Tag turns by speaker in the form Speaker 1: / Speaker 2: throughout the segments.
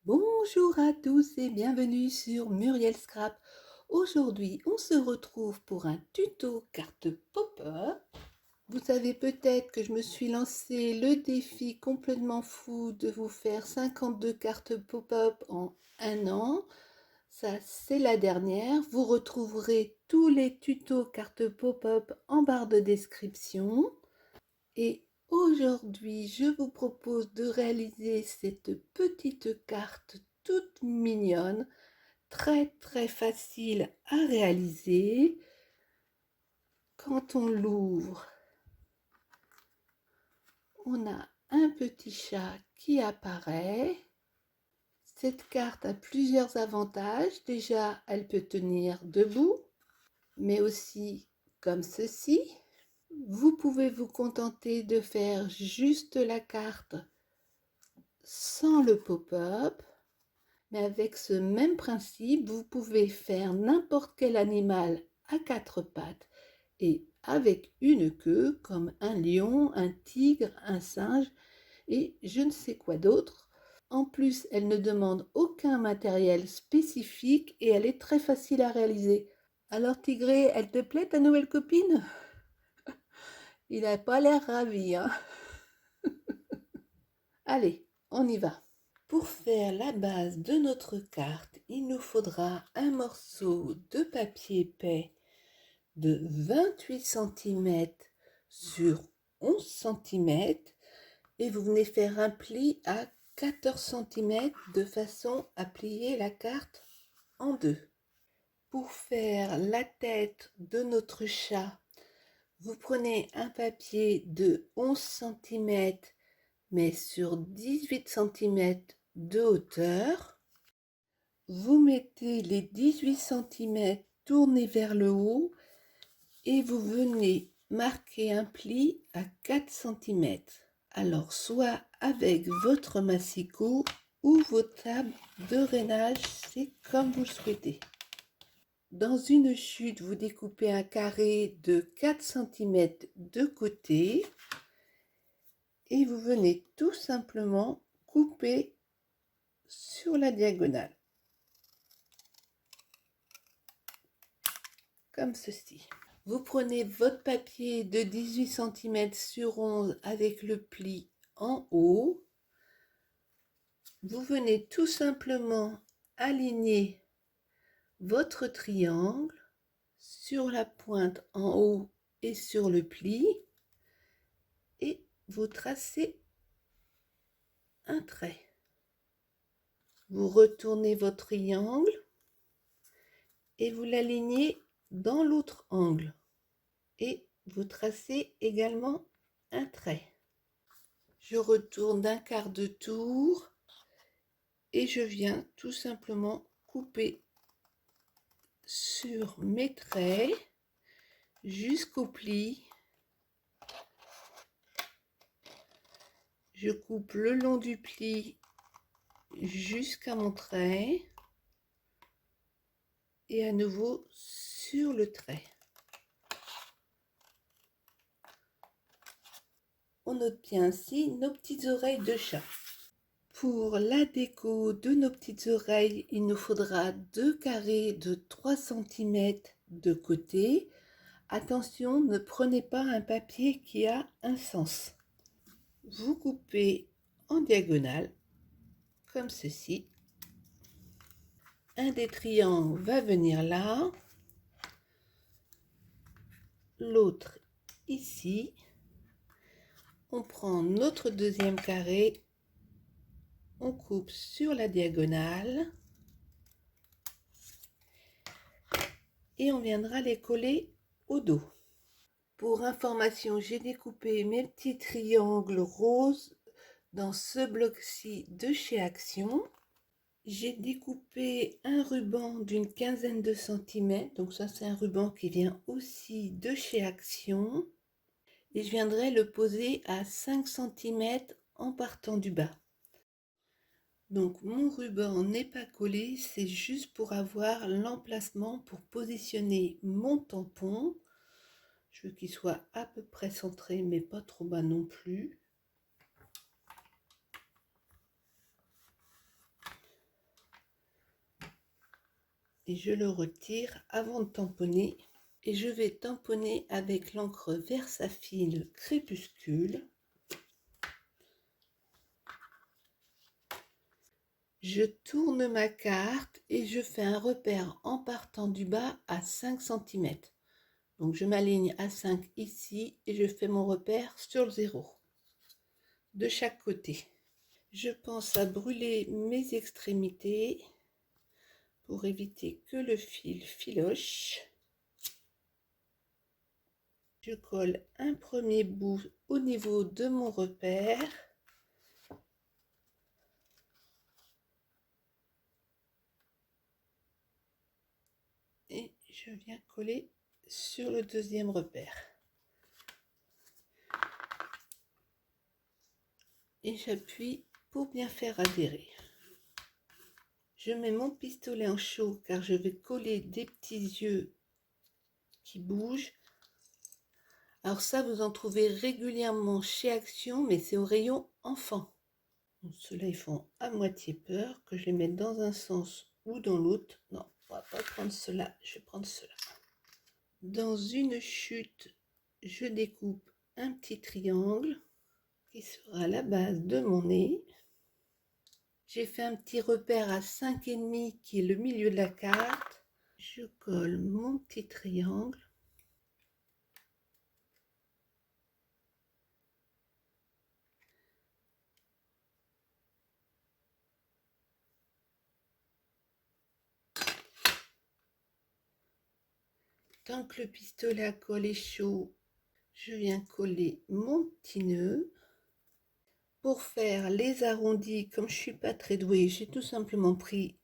Speaker 1: Bonjour à tous et bienvenue sur Muriel Scrap. Aujourd'hui, on se retrouve pour un tuto carte pop-up. Vous savez peut-être que je me suis lancé le défi complètement fou de vous faire 52 cartes pop-up en un an. Ça, c'est la dernière. Vous retrouverez tous les tutos cartes pop-up en barre de description. Et aujourd'hui, je vous propose de réaliser cette petite carte toute mignonne, très facile à réaliser. Quand on l'ouvre, on a un petit chat qui apparaît. Cette carte a plusieurs avantages. Déjà, elle peut tenir debout, mais aussi comme ceci. Vous pouvez vous contenter de faire juste la carte sans le pop-up, mais avec ce même principe, vous pouvez faire n'importe quel animal à quatre pattes et avec une queue, comme un lion, un tigre, un singe et je ne sais quoi d'autre. En plus, elle ne demande aucun matériel spécifique et elle est très facile à réaliser. Alors Tigré, elle te plaît ta nouvelle copine? Il n'a pas l'air ravi, hein? Allez, on y va. Pour faire la base de notre carte, il nous faudra un morceau de papier épais de 28 cm sur 11 cm et vous venez faire un pli à 14 cm de façon à plier la carte en deux. Pour faire la tête de notre chat, vous prenez un papier de 11 cm mais sur 18 cm de hauteur. Vous mettez les 18 cm tournés vers le haut et vous venez marquer un pli à 4 cm. Alors soit avec votre massicot ou vos tables de rainage, c'est comme vous le souhaitez. Dans une chute, vous découpez un carré de 4 cm de côté et vous venez tout simplement couper sur la diagonale, comme ceci. Vous prenez votre papier de 18 cm sur 11 avec le pli en haut. Vous venez tout simplement aligner votre triangle sur la pointe en haut et sur le pli et vous tracez un trait. Vous retournez votre triangle et vous l'alignez dans l'autre angle et vous tracez également un trait. Je retourne d'un quart de tour et je viens tout simplement couper sur mes traits jusqu'au pli. Je coupe le long du pli jusqu'à mon trait et à nouveau sur le trait. On obtient ainsi nos petites oreilles de chat. Pour la déco de nos petites oreilles, il nous faudra 2 carrés de 3 cm de côté. Attention, ne prenez pas un papier qui a un sens. Vous coupez en diagonale, comme ceci. Un des triangles va venir là, l'autre ici. On prend notre deuxième carré, on coupe sur la diagonale et on viendra les coller au dos. Pour information, j'ai découpé mes petits triangles roses dans ce bloc-ci de chez Action. J'ai découpé un ruban d'une quinzaine de centimètres, donc ça c'est un ruban qui vient aussi de chez Action. Et je viendrai le poser à 5 cm en partant du bas. Donc mon ruban n'est pas collé, c'est juste pour avoir l'emplacement pour positionner mon tampon. Je veux qu'il soit à peu près centré, mais pas trop bas non plus. et je le retire avant de tamponner. Et je vais tamponner avec l'encre Versafil Crépuscule. Je tourne ma carte et je fais un repère en partant du bas à 5 cm. Donc je m'aligne à 5 ici et je fais mon repère sur le 0 de chaque côté. Je pense à brûler mes extrémités pour éviter que le fil filoche. Je colle un premier bout au niveau de mon repère. Et je viens coller sur le deuxième repère. Et j'appuie pour bien faire adhérer. Je mets mon pistolet en chaud car je vais coller des petits yeux qui bougent. Alors ça, vous en trouvez régulièrement chez Action, mais c'est au rayon enfant. Ceux-là, ils font à moitié peur, que je les mette dans un sens ou dans l'autre. Non, on va pas prendre cela, je vais prendre cela. Dans une chute, je découpe un petit triangle qui sera la base de mon nez. J'ai fait un petit repère à 5,5 qui est le milieu de la carte. Je colle mon petit triangle. Tant que le pistolet à colle est chaud, je viens coller mon petit nœud. Pour faire les arrondis, comme je ne suis pas très douée, j'ai tout simplement pris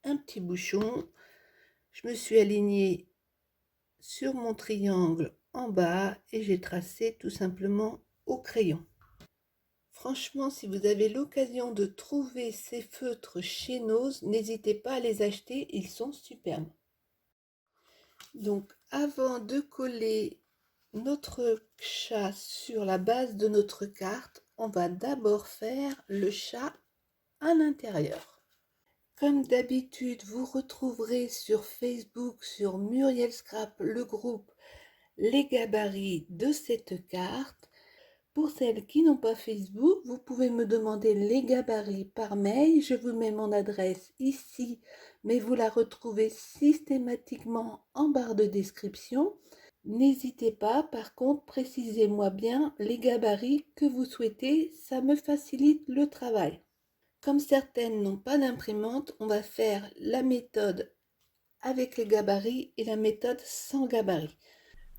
Speaker 1: un petit bouchon. Je me suis alignée sur mon triangle en bas et j'ai tracé tout simplement au crayon. Franchement, si vous avez l'occasion de trouver ces feutres chez Nose, n'hésitez pas à les acheter, ils sont superbes. Donc avant de coller notre chat sur la base de notre carte, on va d'abord faire le chat à l'intérieur. Comme d'habitude, vous retrouverez sur Facebook, sur Muriel Scrap, le groupe, les gabarits de cette carte. Pour celles qui n'ont pas Facebook, vous pouvez me demander les gabarits par mail. Je vous mets mon adresse ici, mais vous la retrouvez systématiquement en barre de description. N'hésitez pas, par contre, précisez-moi bien les gabarits que vous souhaitez, ça me facilite le travail. Comme certaines n'ont pas d'imprimante, on va faire la méthode avec les gabarits et la méthode sans gabarit.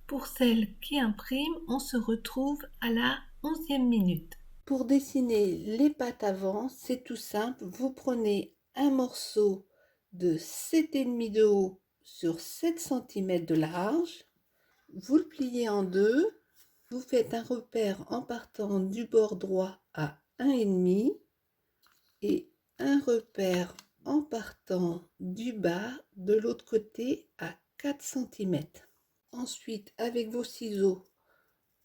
Speaker 1: Pour celles qui impriment, on se retrouve à la 11e minute. Pour dessiner les pattes avant, c'est tout simple. Vous prenez un morceau de 7,5 de haut sur 7 cm de large. Vous le pliez en deux. Vous faites un repère en partant du bord droit à 1,5 et un repère en partant du bas de l'autre côté à 4 cm. Ensuite, avec vos ciseaux,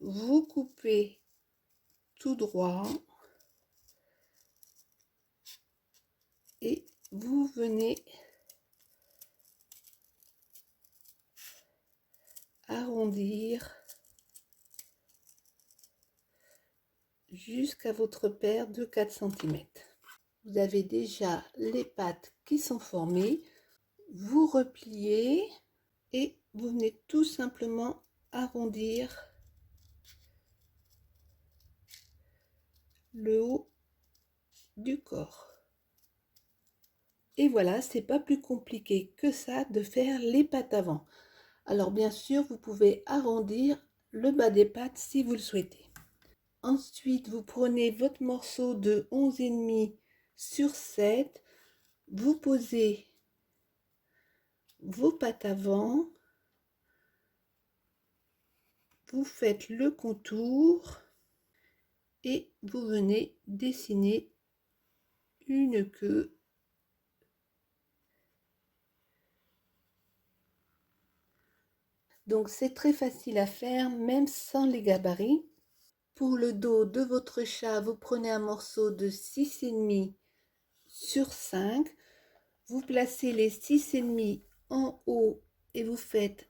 Speaker 1: vous coupez tout droit et vous venez arrondir jusqu'à votre paire de 4 cm. Vous avez déjà les pattes qui sont formées. Vous repliez et vous venez tout simplement arrondir le haut du corps. Et voilà, c'est pas plus compliqué que ça de faire les pattes avant. Alors bien sûr, vous pouvez arrondir le bas des pattes si vous le souhaitez. Ensuite, vous prenez votre morceau de 11,5 sur 7, vous posez vos pattes avant, vous faites le contour et vous venez dessiner une queue. Donc c'est très facile à faire, même sans les gabarits. Pour le dos de votre chat, vous prenez un morceau de 6,5 sur 5. Vous placez les 6,5 en haut et vous faites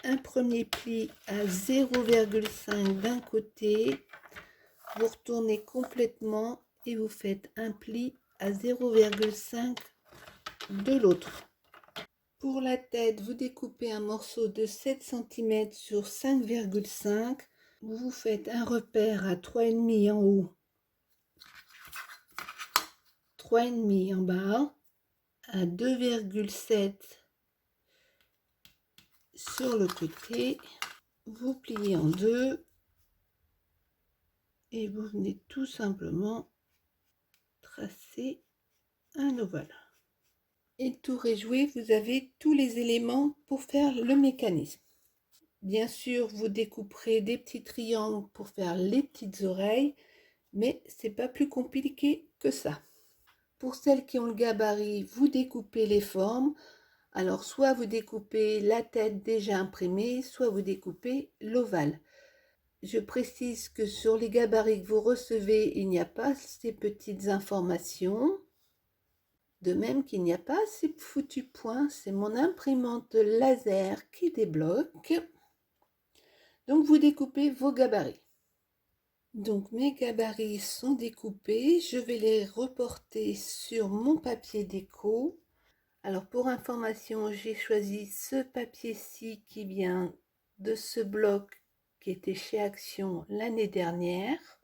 Speaker 1: un premier pli à 0,5 d'un côté, vous retournez complètement et vous faites un pli à 0,5 de l'autre. Pour la tête, vous découpez un morceau de 7 cm sur 5,5. Vous faites un repère à 3,5 en haut, 3,5 en bas, à 2,7 sur le côté. Vous pliez en deux et vous venez tout simplement tracer un ovale. Et le tour est joué, vous avez tous les éléments pour faire le mécanisme. Bien sûr, vous découperez des petits triangles pour faire les petites oreilles, mais c'est pas plus compliqué que ça. Pour celles qui ont le gabarit, vous découpez les formes. Alors, soit vous découpez la tête déjà imprimée, soit vous découpez l'ovale. Je précise que sur les gabarits que vous recevez, il n'y a pas ces petites informations. De même qu'il n'y a pas ces foutus points, c'est mon imprimante laser qui débloque. Donc, vous découpez vos gabarits. Donc, mes gabarits sont découpés. Je vais les reporter sur mon papier déco. Alors, pour information, j'ai choisi ce papier-ci qui vient de ce bloc qui était chez Action l'année dernière.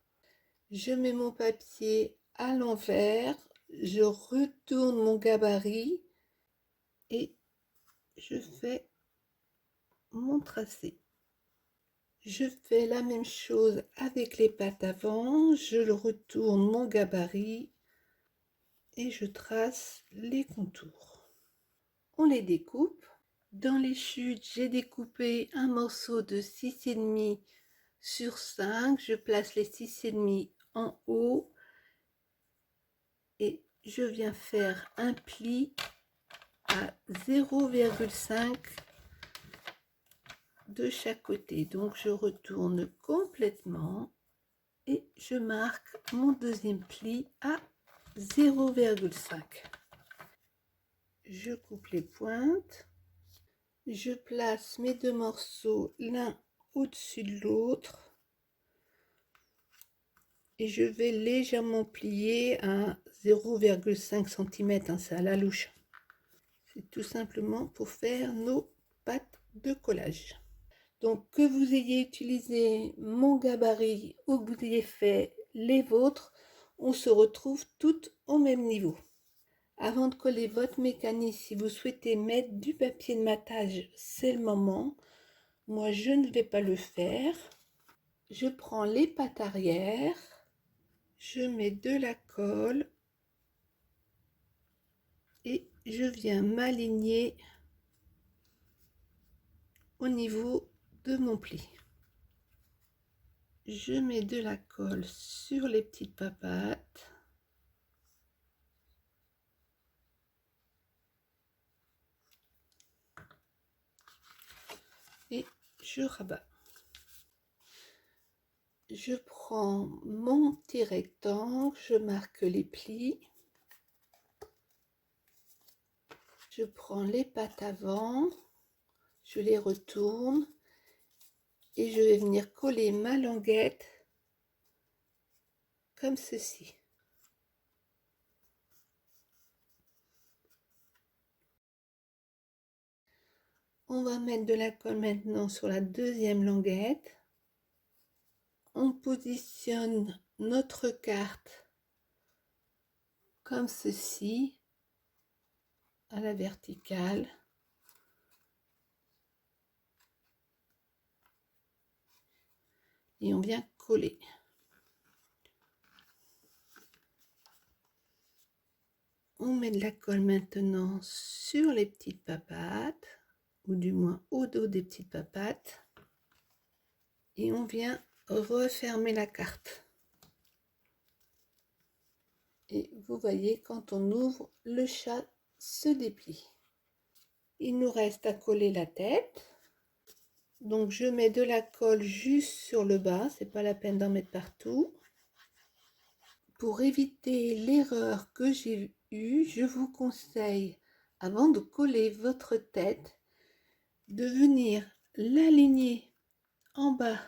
Speaker 1: Je mets mon papier à l'envers, je retourne mon gabarit et je fais mon tracé. Je fais la même chose avec les pattes avant, je le retourne mon gabarit et je trace les contours. On les découpe. Dans les chutes, j'ai découpé un morceau de 6,5 sur 5. Je place les 6,5 en haut et je viens faire un pli à 0,5 de chaque côté. Donc je retourne complètement et je marque mon deuxième pli à 0,5. Je coupe les pointes. Je place mes deux morceaux l'un au-dessus de l'autre et je vais légèrement plier à 0,5 cm, c'est à la louche. C'est tout simplement pour faire nos pattes de collage. Donc que vous ayez utilisé mon gabarit ou que vous ayez fait les vôtres, on se retrouve toutes au même niveau. Avant de coller votre mécanisme, si vous souhaitez mettre du papier de matage, c'est le moment. Moi, je ne vais pas le faire. Je prends les pattes arrière, je mets de la colle et je viens m'aligner au niveau de mon pli. Je mets de la colle sur les petites papates. Et je rabats. Je prends mon petit rectangle, je marque les plis. Je prends les pattes avant, je les retourne et je vais venir coller ma languette comme ceci. On va mettre de la colle maintenant sur la deuxième languette. On positionne notre carte comme ceci, à la verticale. Et on vient coller. On met de la colle maintenant sur les petites papates, ou du moins au dos des petites papates. Et on vient refermer la carte. Et vous voyez, quand on ouvre, le chat se déplie. Il nous reste à coller la tête. Donc je mets de la colle juste sur le bas, c'est pas la peine d'en mettre partout. Pour éviter l'erreur que j'ai eue, je vous conseille avant de coller votre tête, de venir l'aligner en bas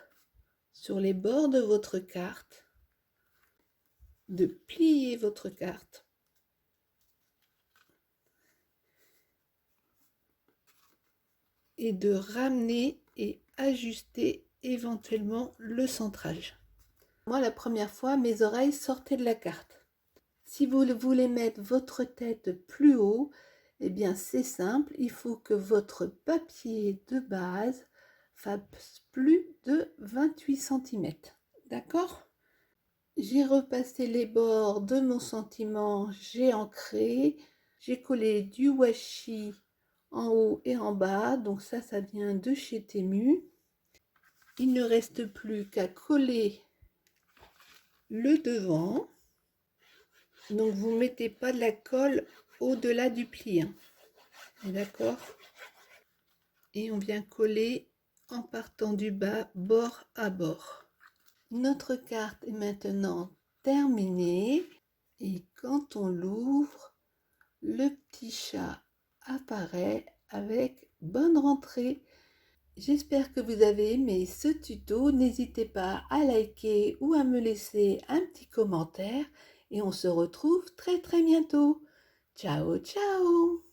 Speaker 1: sur les bords de votre carte, de plier votre carte et de ramener et ajuster éventuellement le centrage. Moi, la première fois, mes oreilles sortaient de la carte. Si vous voulez mettre votre tête plus haut, eh bien c'est simple, il faut que votre papier de base fasse plus de 28 cm. D'accord? J'ai repassé les bords de mon sentiment, j'ai ancré, j'ai collé du washi en haut et en bas, donc ça vient de chez Temu. Il ne reste plus qu'à coller le devant. Donc vous ne mettez pas de la colle au-delà du pli, hein. D'accord? Et on vient coller en partant du bas, bord à bord. Notre carte est maintenant terminée et quand on l'ouvre, le petit chat apparaît avec bonne rentrée. J'espère que vous avez aimé ce tuto. N'hésitez pas à liker ou à me laisser un petit commentaire et on se retrouve très bientôt. Ciao, ciao!